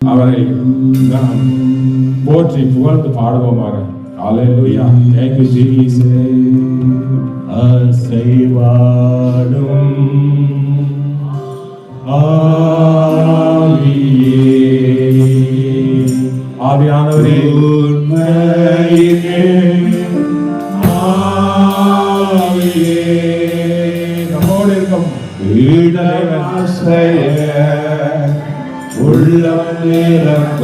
அவரை நாம் போற்றி புகழ்ந்து பாடுவோமாக. ஹல்லேலூயா. Thank you Jesus. அசைவாடும் ஆவியானவரே உண்மையிலே நம்மோடு இருக்கும் உள்ளம் நிரம்ப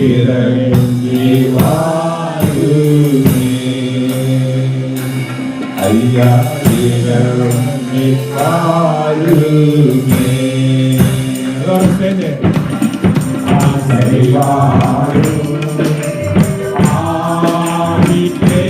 இறங்கி வாருமே ஐயா இறங்கி வாருமே ஆசைவாரும் ஆவியே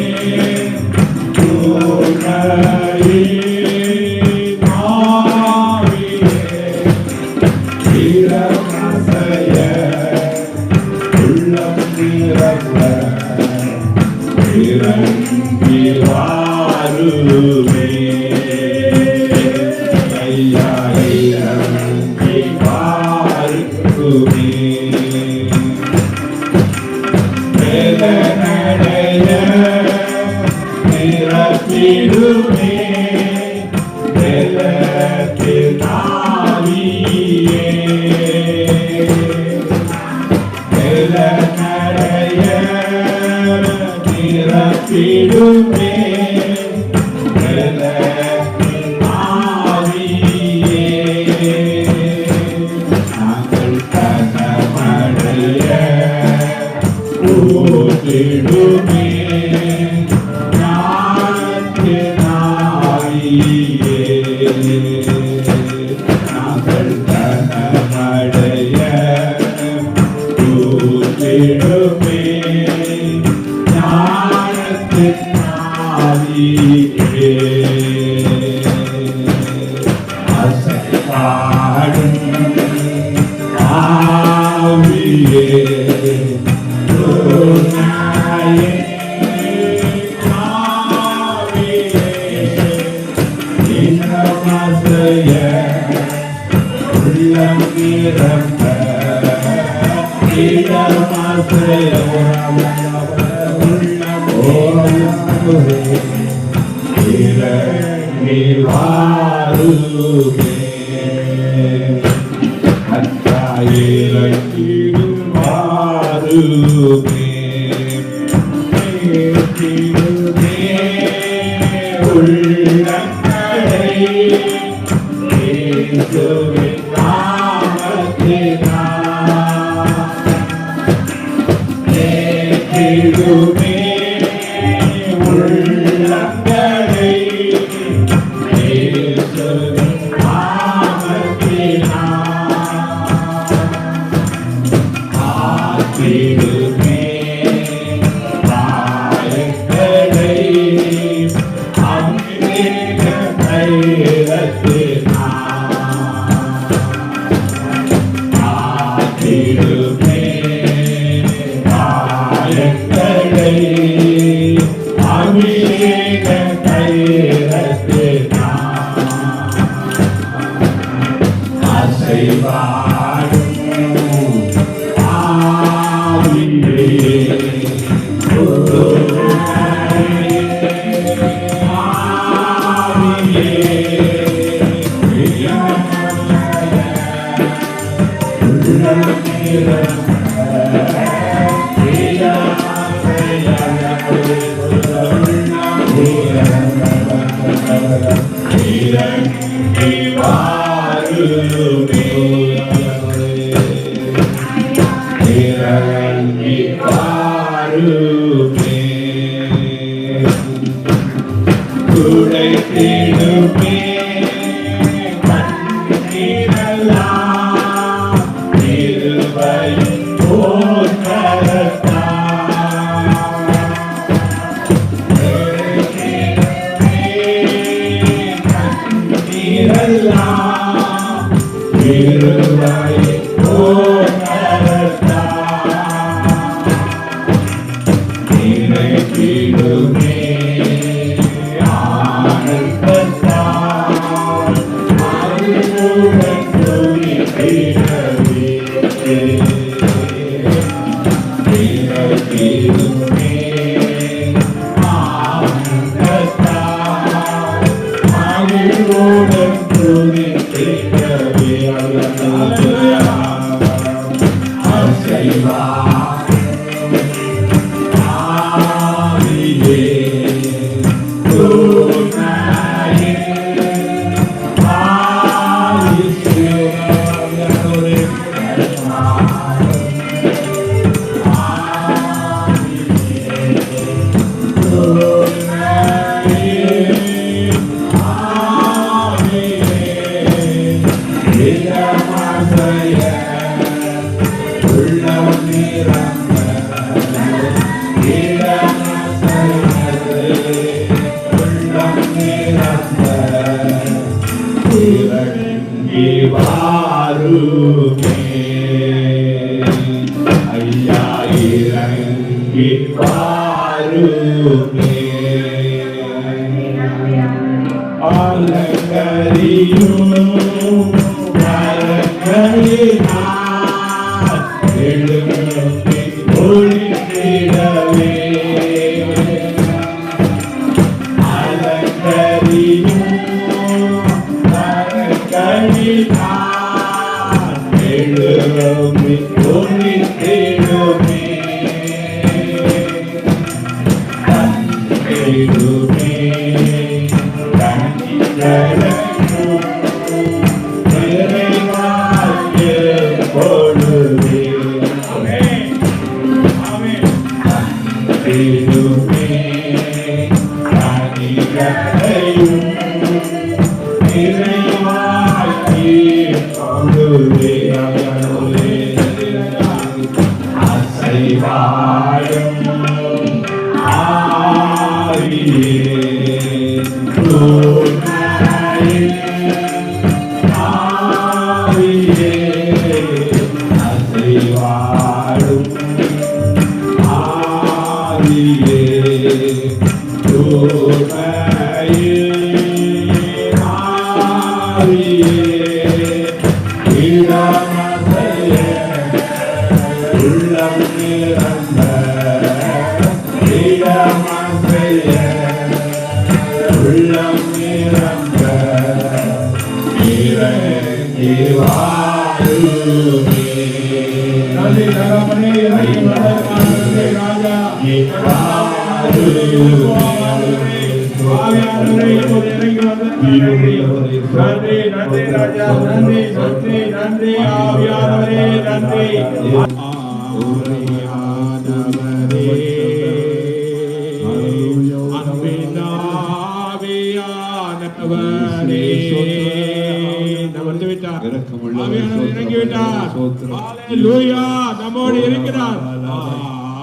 நம்மோடு இருக்கிறார்.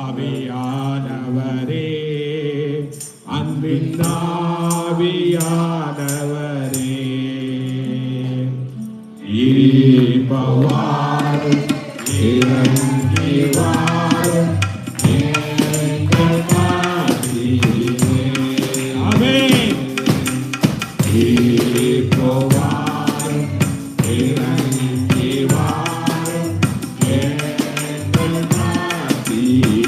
ஆவியானவரே, அன்பின் ஆவியானவரே, இப்பவாரும் இறங்கி வாரும் எங்கள் மத்தியிலே. ஆமென். இப்பவாரும் இறங்கி வாரும் எங்கள் மத்தியிலே.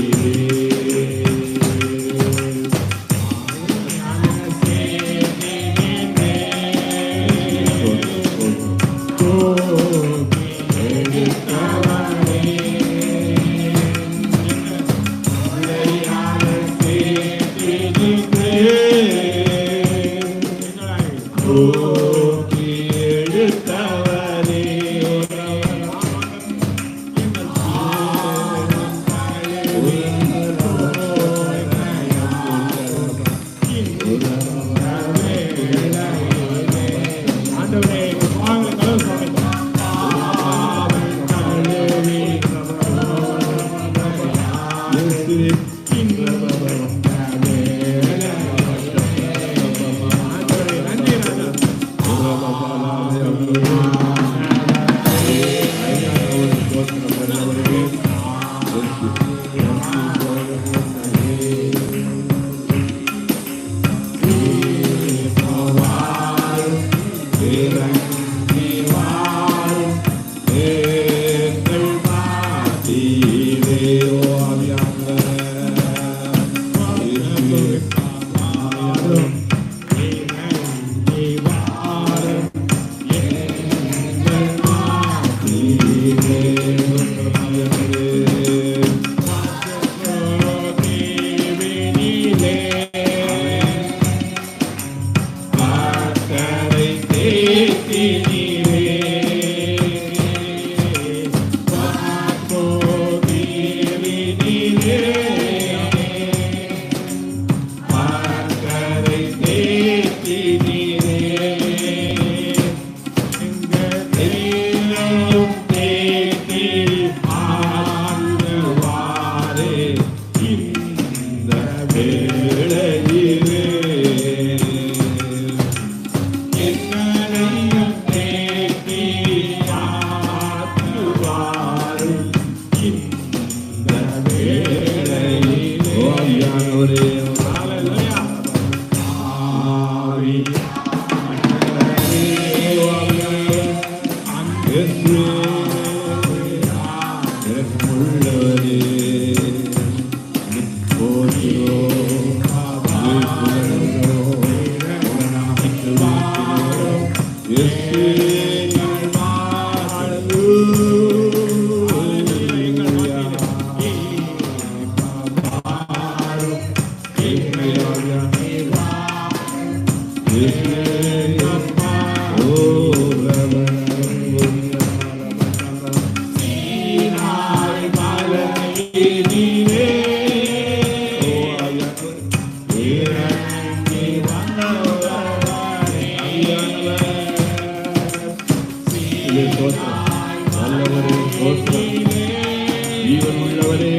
ஜீவன் உள்ளவரே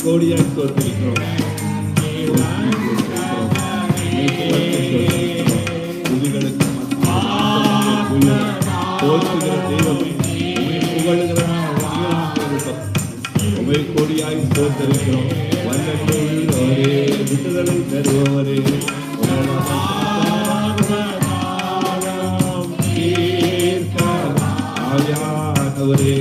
கோடியாக தோற்றிருக்கிறோம். துதிகளுக்கு போற்றுகிற தெய்வமே, புகழுகிற உமை கோடியாய் தோற்றிருக்கிறோம். வல்லவரே, விடுதலை தருபவரே, ஆவியானவரே,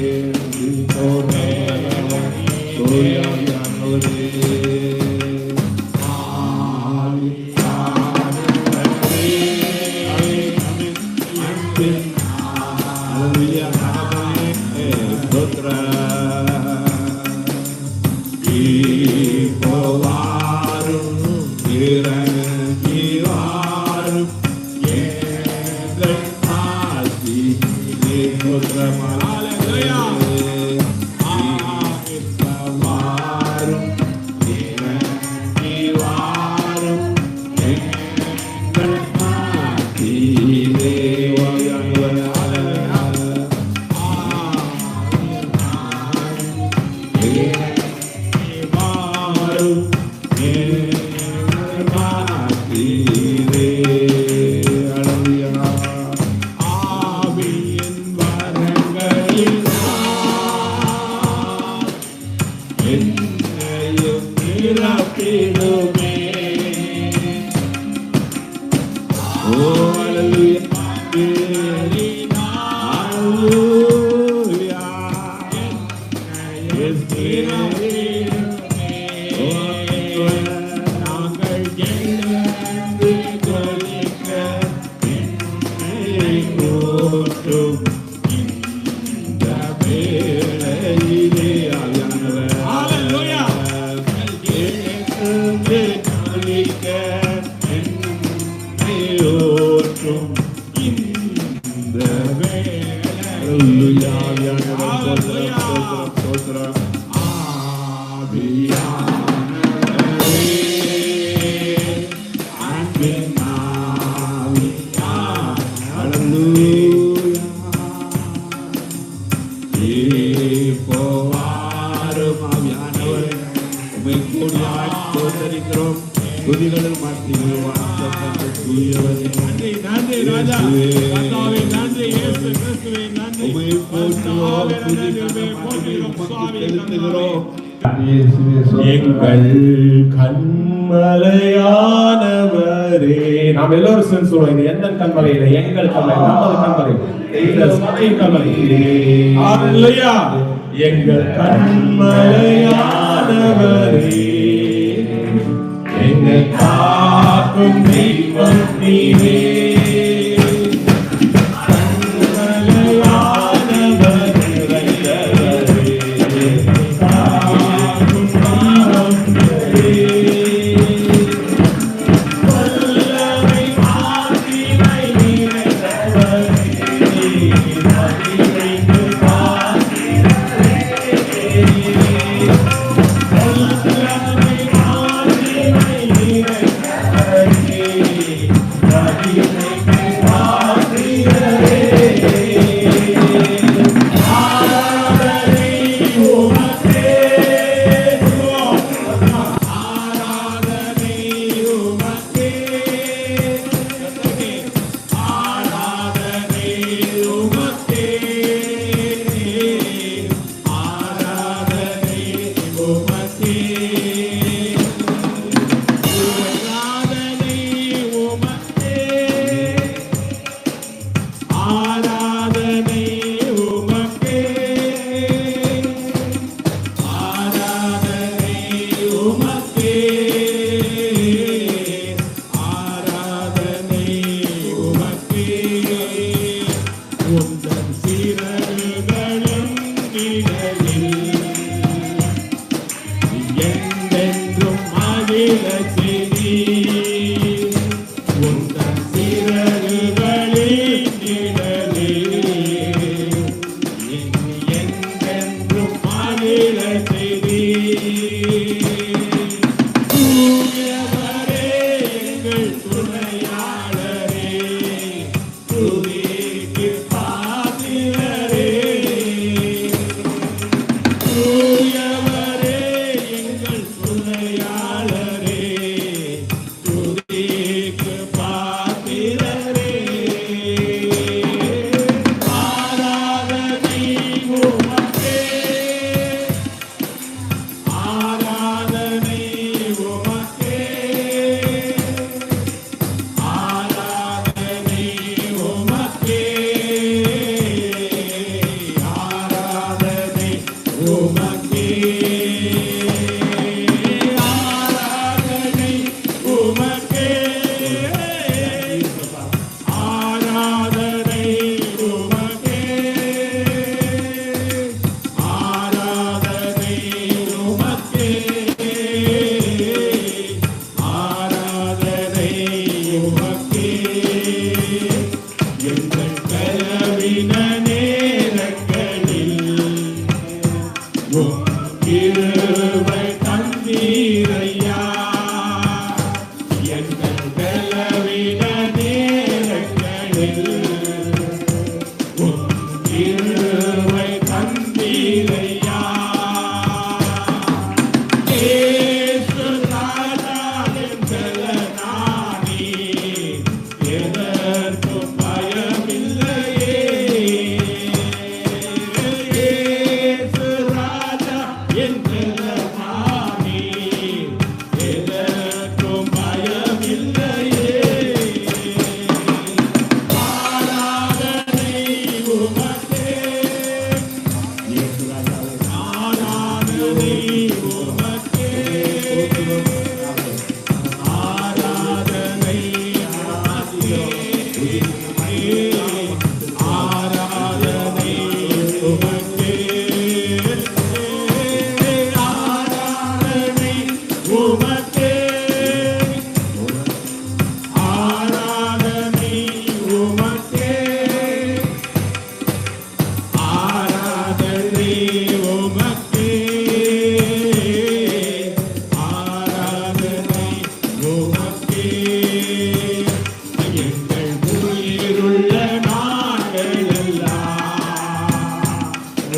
எங்கள் கண்மலையானவரே. நாம் எல்லோரும் சேர்ந்து சொல்லுவோம், இது எந்த கண்மலை? இல்லை, எங்கள் கண்மலை, நமது கண்மலை, இந்த சபையின் கண்மலை. ஹல்லேலூயா. எங்கள் கண்மலையானவரே, எங்கள் காக்கும் தெய்வம் நீரே. உமக்கே எங்கள் பலவீன நேரங்களில் உம் கிருபை தந்தீரையா. எங்கள் பலவீன நேரங்களில் உம் கிருபை தந்தீரையா. இயேசு ராஜா எங்கள் நானே, எதற்கும் பயமில்லையே. இயேசு ராஜா எங்கள் நானே, எதற்கும் பயமில்லையே. ஆராதனை உமக்கே, இயேசு ராஜாவே, ஆராதனை உமக்கே, ஆராதனை உமக்கே, ஆராதனை உமக்கே, ஆராதனை உமக்கே, ஆராதனை உமக்கே, ஆராதனை உமக்கே, ஆராதனை உமக்கே. எங்கள் உயிருள்ள நாட்களெல்லாம்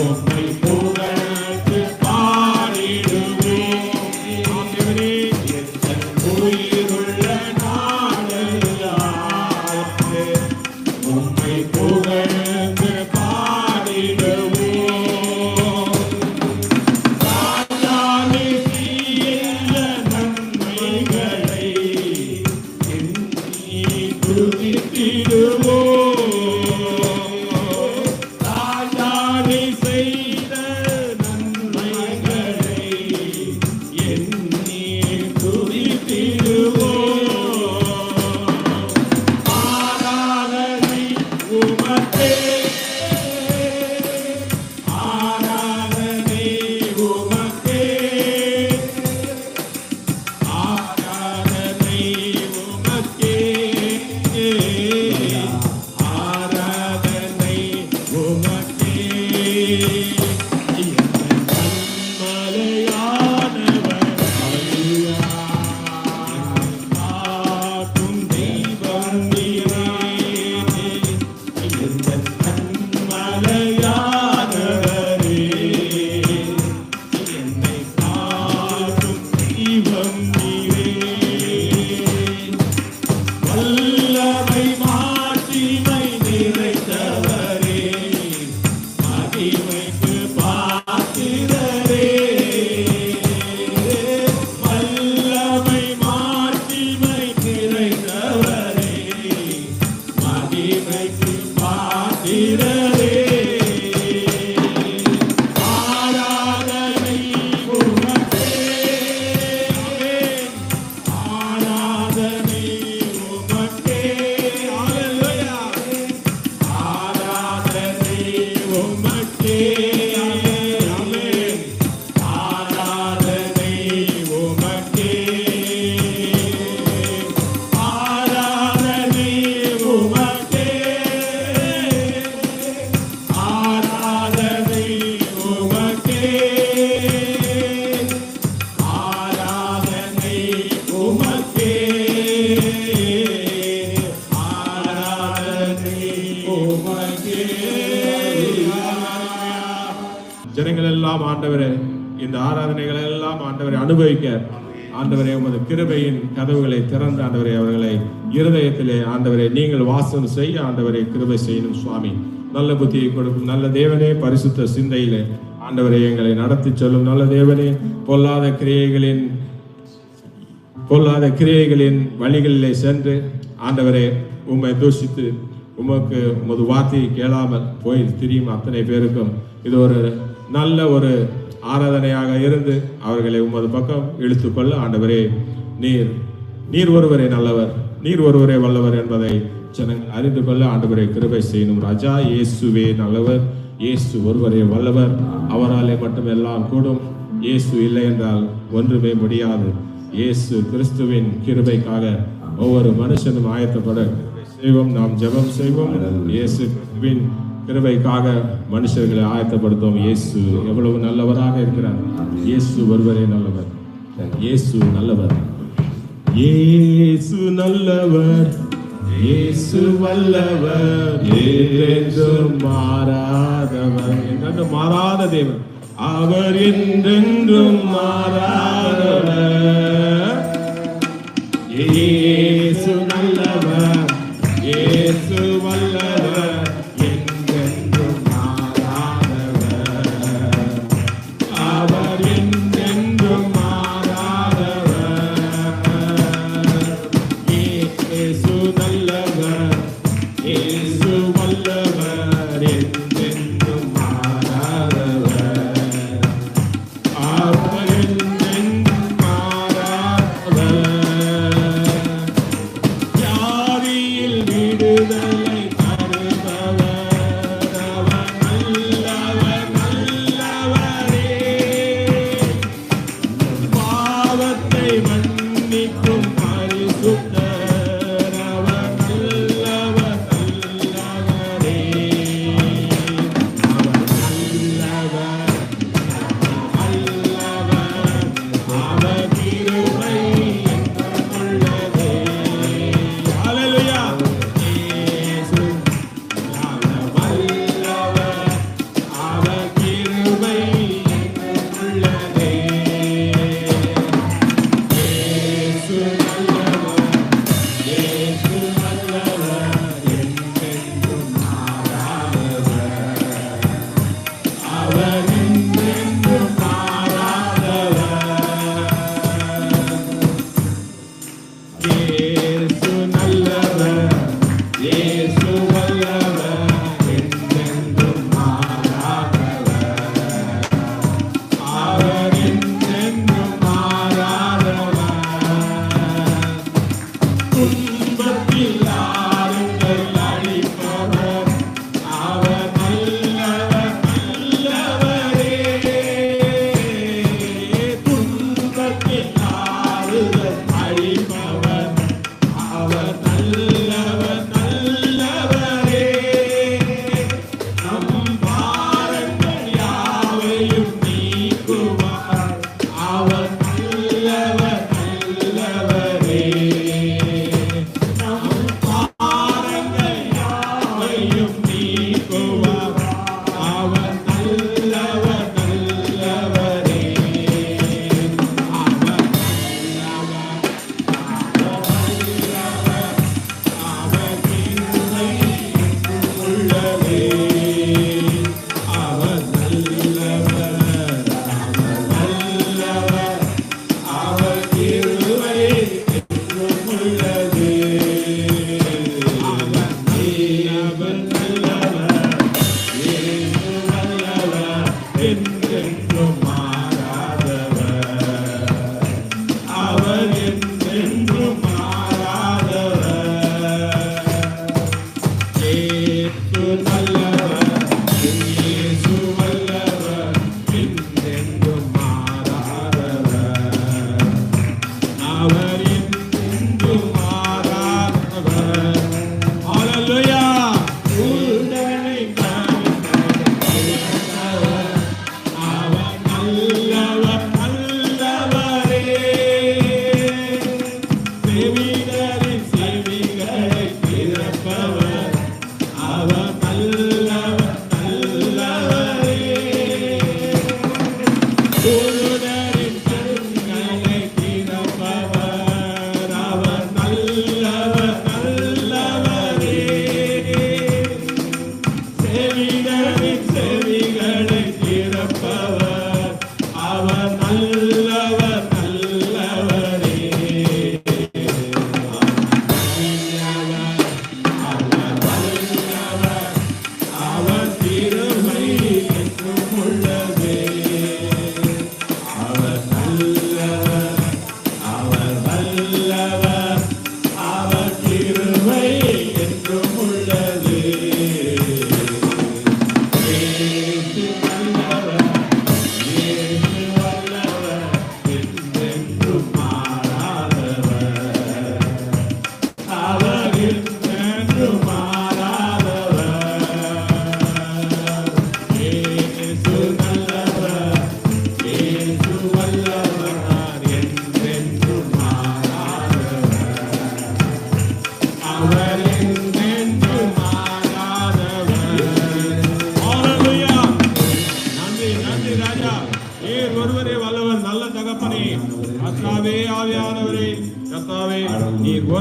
உம்மை புகழ்ந்து பாடிடுவோம். ஆண்டவரே, எங்கள் உயிருள்ள நாளெல்லாம் உம்மை புகழ்ந்து பாடிடுவோம். ராஜாவே, தீய நன்மைகளை எண்ணி துதித்திடுவோம். ராஜாவே செய்த நன்மைகளை எண்ணி துதித்திடுவோம். ஆராதனை உமக்கே, ஆராதனை உமக்கே, ஆராதனை உமக்கே, ஆராதனை உமக்கே. எங்கள் கண்மலையானவர் காக்கும் தெய்வம் நீரே. எங்கள் கண்மலையானவரே, என்னை காக்கும் தெய்வம் நீரே. வல்லமை மாட்சிமை நிறைந்தவரே, மகிமைக்கு பாத்திரரே. வல்லமை மாட்சிமை நிறைந்தவரே, மகிமைக்கு பாத்திரரே. ஆராதனை உமக்கே, ஆராதனை உமக்கே, ஹல்லேலூயா. ஆராதனை உமக்கே, ஆமென். ஆராதனை உமக்கே, ஆராதனை உமக்கே, ஆராதனை உமக்கே, ஆராதனை உமக்கே, ஆராதனை உமக்கே. ஜனங்கள் எல்லாம் ஆண்டவரே, இந்த ஆராதனைகள் எல்லாம் ஆண்டவரை அனுபவிக்க ஆண்டவரே உமது கிருபையின் கதவுகளை திறந்து ஆண்டவரே அவர்களை இருதயத்திலே ஆண்டவரே நீங்கள் வாசம் செய்ய ஆண்டவரை கிருபை செய்யணும் சுவாமி. நல்ல புத்தியை கொடுக்கும் நல்ல தேவனே, பரிசுத்த சிந்தையிலே ஆண்டவரை எங்களை நடத்தி சொல்லும் நல்ல தேவனே, பொல்லாத கிரியைகளின் வழிகளிலே சென்று ஆண்டவரே உம்மை தூஷித்து உமக்கு உமது வார்த்தையை கேளாமல் போய் திரியும் அத்தனை பேருக்கும் இது ஒரு நல்ல ஒரு ஆராதனையாக இருந்து அவர்களை உமது பக்கம் இழுத்துக்கொள்ள ஆண்டவரே நீர் ஒருவரே நல்லவர், நீர் ஒருவரே வல்லவர் என்பதை ஜனங்கள் அறிந்து கொள்ள ஆண்டவரே கிருபை செய்யணும் ராஜா. இயேசுவே நல்லவர், இயேசு ஒருவரே வல்லவர், அவராலே மட்டும் எல்லாம் கூடும். இயேசு இல்லை என்றால் ஒன்றுமே முடியாது. இயேசு கிறிஸ்துவின் கிருபைக்காக ஒவ்வொரு மனுஷனும் ஆயத்தப்பட செய்வோம். நாம் ஜெபம் செய்வோம். இயேசுவின் கிருபைக்காக மனுஷர்களை ஆயத்தப்படுத்துவோம். இயேசு எவ்வளவு நல்லவராக இருக்கிறார். இயேசு ஒருவரே நல்லவர். இயேசு நல்லவர். இயேசு நல்லவர். இயேசு வல்லவர். என்றென்றும் மாறாதவர். என்றென்றும் மாறாத தேவன். அவர் என்றென்றும் மாறாதவர். இயேசு நல்லவர். இயேசு வல்லவர். என்றென்றும் மாறாதவர். அவர் என்றென்றும் மாறாதவர். இயேசு நல்லவர். இயேசு வல்லவர். என்றென்றும் மாறாதவர். அவர் என்றென்றும் மாறாதவர். வியாதியில் விடுதலை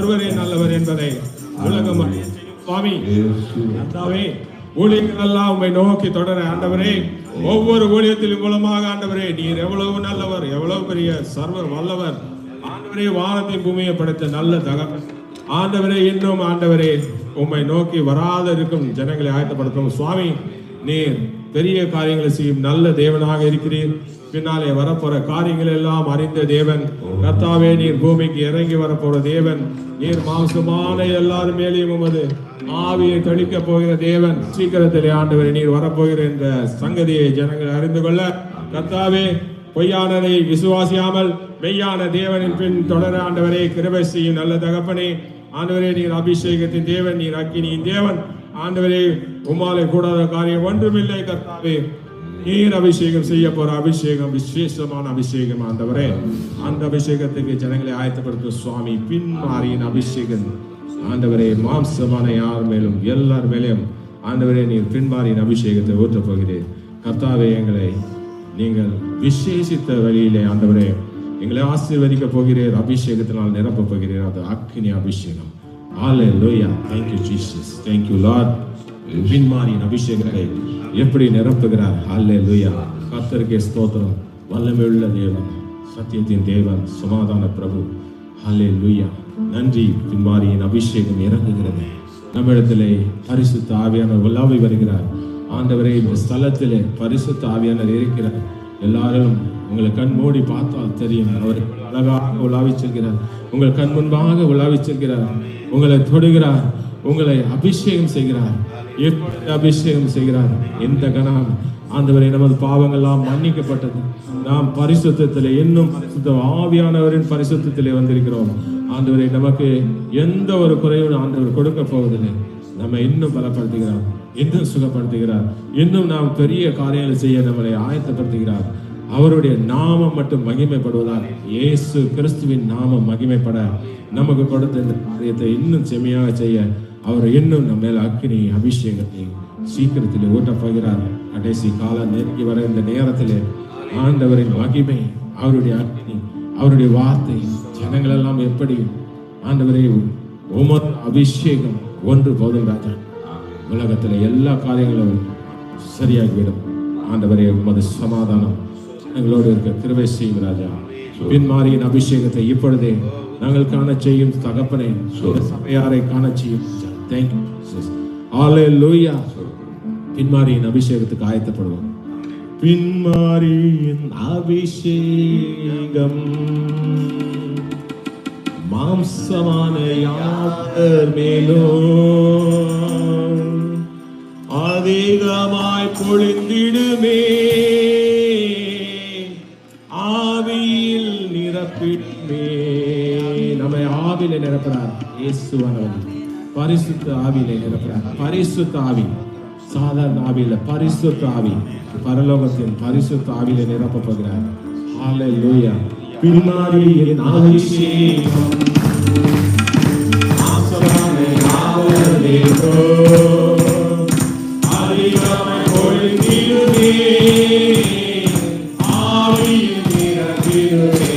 ஒருவரே நல்லவர் என்பதை உலகம் அறிய செய்யும். சுவாமி கர்த்தாவே, ஊழியர்கள் எல்லாம் உம்மை நோக்கி தொடர ஆண்டவரே, ஒவ்வொரு ஊழியத்திலும் மூலமாக ஆண்டவரே நீர் எவ்வளவு நல்லவர், எவ்வளவு பெரிய சர்வர் வல்லவர் ஆண்டவரே. வானத்தின் பூமியை படைத்த நல்ல தகவல் ஆண்டவரே, இன்னும் ஆண்டவரே உம்மை நோக்கி வராத இருக்கும் ஜனங்களை ஆயத்தப்படுத்தும். சுவாமி, நீர் பெரிய காரியங்களை செய்யும் நல்ல தேவனாக இருக்கிறீர். பின்னாலே வரப்போற காரியங்கள் எல்லாம் அறிந்த தேவன் கர்த்தாவே. நீர் பூமிக்கு இறங்கி வரப்போற தேவன். நீர் மாம்சமான எல்லாரும் மேலேயும் உமது ஆவியை தெளிக்க போகிற தேவன். சீக்கிரத்திலே ஆண்டவரே நீர் வரப்போகிற இந்த சங்கதியை ஜனங்கள் அறிந்து கொள்ள கர்த்தாவே, பொய்யானதை விசுவாசியாமல் மெய்யான தேவனின் பின் தொடர ஆண்டவரே கிருபை செய்யும் நல்ல தகப்பனே. ஆண்டவரே, நீர் அபிஷேகத்தின் தேவன், நீர் அக்கினியின் தேவன் ஆண்டவரே. உம்மாலே கூடாத காரியம் ஒன்றுமில்லை கர்த்தாவே. நீர் அபிஷேகம் செய்ய போற அபிஷேகம் விசேஷமான அபிஷேகம் ஆண்டவரே. அந்த அபிஷேகத்துக்கு ஜனங்களை ஆயத்தப்படுத்தும் சுவாமி. பின்மாரியின் அபிஷேகம் ஆண்டவரே, மாம்சமான யார் மேலும் எல்லார் மேலும் ஆண்டவரே நீர் பின்மாரியின் அபிஷேகத்தை ஊற்றப் போகிறேன் கர்த்தாவே. எங்களை நீங்கள் விசேஷித்த வழியிலே ஆண்டவரே எங்களை ஆசீர்வதிக்க போகிறீர். அபிஷேகத்தினால் நிரப்ப போகிறீர். அது அக்கினி அபிஷேகம். ஹல்லேலூயா. Thank you Jesus. Thank you Lord. பின்மாரியின் அபிஷேகத்தை எப்படி நிரப்புகிறார். ஹல்லேலூயா. கர்த்தருக்கே ஸ்தோத்திரம். வல்லமையுள்ள தேவன், சத்தியத்தின் தேவன், சமாதான பிரபு. ஹல்லேலூயா. நன்றி. பின்மாரியின் அபிஷேகம் இறங்குகிறது நம்மிடத்திலே. பரிசுத்த ஆவியானவர் உலாவி வருகிறார் ஆண்டவரே. இந்த ஸ்தலத்திலே பரிசுத்த ஆவியானவர் இருக்கிறார். எல்லாரும் உங்களை கண் மூடி பார்த்தால் தெரியும். அவர் அழகாக உலாவி செல்கிறார். உங்கள் கண் முன்பாக உலாவி செல்கிறார். உங்களை தொடுகிறார். உங்களை அபிஷேகம் செய்கிறார். எப்படி அபிஷேகம் செய்கிறார்? இந்த கணம் ஆண்டவரே, நமது பாவங்கள்லாம் மன்னிக்கப்பட்டது. நாம் பரிசுத்தத்திலே இன்னும் பரிசுத்த ஆவியானவரின் பரிசுத்தத்திலே வந்திருக்கிறோம் ஆண்டவரே. நமக்கு எந்த ஒரு குறையும் ஆண்டவர் கொடுக்க போவதில்லை. நம்ம இன்னும் பலப்படுத்துகிறார், இன்னும் சுகப்படுத்துகிறார், இன்னும் நாம் பெரிய காரியங்களை செய்ய நம்மளை ஆயத்தப்படுத்துகிறார். அவருடைய நாமம் மட்டும் மகிமைப்படுவதால், இயேசு கிறிஸ்துவின் நாமம் மகிமைப்பட நமக்கு கொடுத்த இந்த காரியத்தை இன்னும் செம்மையாக செய்ய அவர் இன்னும் நம்ம மேல் அக்கினி அபிஷேகத்தை சீக்கிரத்தில் ஊட்டப் போகிறார். கடைசி காலம் நெருங்கி வர இந்த நேரத்திலே ஆண்டவரின் மகிமை, அவருடைய அக்கினி, அவருடைய வார்த்தை ஜனங்கள் எல்லாம் எப்படி ஆண்டவரே உமது அபிஷேகம் ஒன்று போதும் ராஜா. உலகத்துல எல்லா காரியங்களும் சரியாகிவிடும் ஆண்டவரே. உமது சமாதானம் எங்களோடு இருக்க கிருபை செய்யும் ராஜா. பின்மாரியின் அபிஷேகத்தை இப்பொழுதே நாங்கள் காண செய்யும் தகப்பனே. சபையாரை காண செய்யும். Thank you Jesus. Hallelujah. பின்மாரியின் அபிஷேகத்துக்கு ஆயத்தப்படுவோம். பின்மாரியின் அபிஷேகம் மாம்சமான யாவர் மேலும் அதிகமாய் பொழிந்திடுமே. ஆவியில் நிரப்பிடுமே. நம்மை ஆவியில நிரப்புறார் இயேசுவானவர். பரிசுத்த ஆவியில நிரப்புறார். பரிசுத்த ஆவி, சாதாரண ஆவியில பரிசுத்த ஆவி, பரலோகத்தின் பரிசுத்த ஆவியில நிரப்ப போகிறார். ஹல்லேலூயா. பின்மாரியின் அபிஷேகம் மாம்சமான யாவர் மேலும் அதிகமாய் பொழிந்திடுமே. ஆவியில் நிரப்பிடுமே.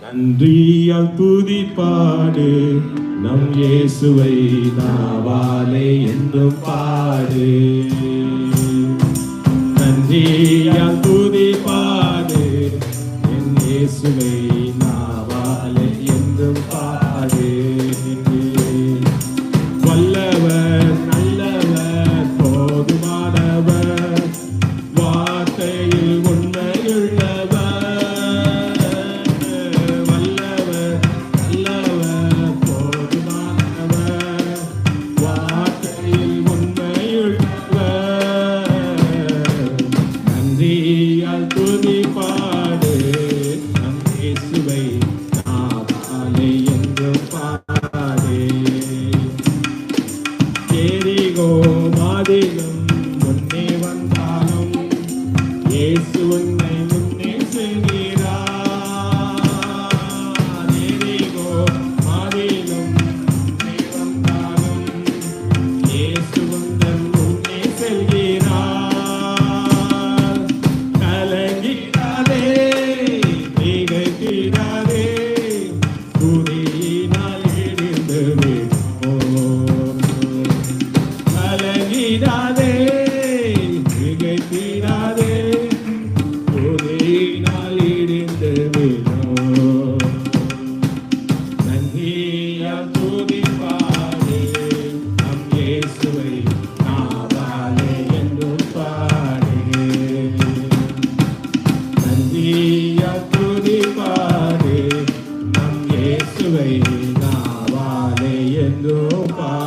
நன்றியால் துதிப்பாடு நம் இயேசுவை நாவாலே என்றும் பாடு. நன்றியால் துதிப்பாடு என் இயேசுவை நாவாலே என்றும் பாடு. வல்லவர் நல்லவர் போதுமானவர் வார்த்தையில் உண்மையுள்ளவர். வல்லவர் நல்லவர் போதுமானவர் வார்த்தையில் உண்மையுள்ளவர். நன்றியால் துதிப்பாடு நம் இயேசுவை நாவாலே என்றும் பாடு. எரிகோ மாதிலும் முன்னே வந்தாலும் இயேசு உன்னை முன்னே செல்கிறார். எரிகோ மாதிலும் முன்னே வந்தாலும் இயேசு உந்தன் முன்னே செல்கிறார். கலங்கிடாதே திகைத்திடாதே துதியினால் இடிந்து விடுவோம். கலங்கிடாதே திகைத்திடாதே துதியினால் இடிந்து விடுவோம். நன்றியால் துதிப்பாடு நம் இயேசுவை நாவாலே என்றும் பாடு. நன்றியால் துதிப்பாடு நம் இயேசுவை நாவாலே என்றும் பாடு.